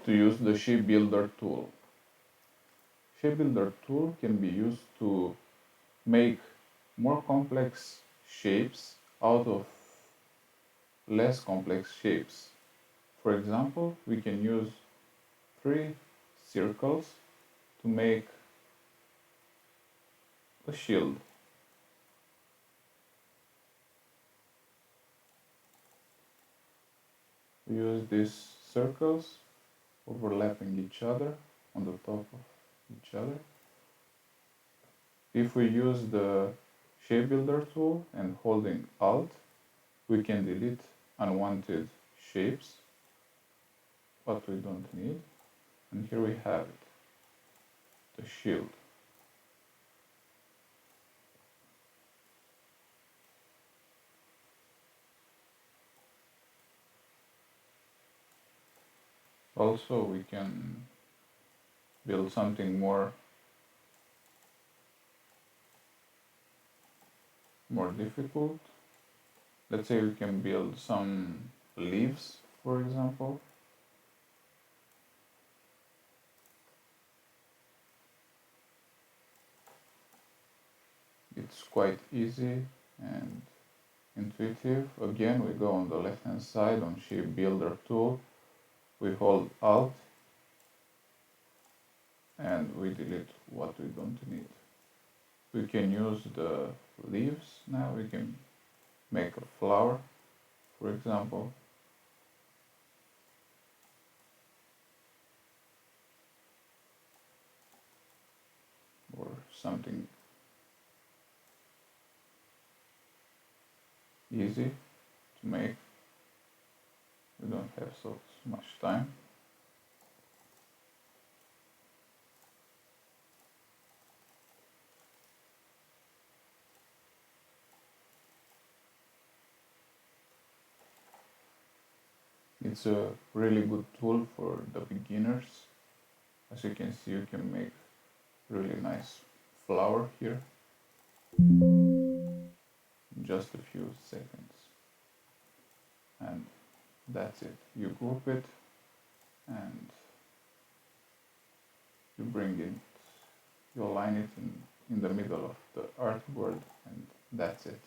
to use the Shape Builder tool. Shape Builder tool can be used to make more complex shapes out of less complex shapes. For example, we can use 3 circles to make a shield. We use these circles overlapping each other on the top of each other. If we use the Shape Builder tool and holding Alt, we can delete unwanted shapes, what we don't need. And here we have it, the shield. Also, we can build something more difficult. Let's say we can build some leaves, for example. It's quite easy and intuitive. Again, we go on the left hand side on Shape Builder tool, we hold Alt and we delete what we don't need. We can use the leaves now. We can make a flower, for example. Or something easy to make. We don't have so much time. It's a really good tool for the beginners. As you can see, you can make really nice flower here in just a few seconds. And that's it. You group it and you bring it, you align it in the middle of the artboard, and that's it.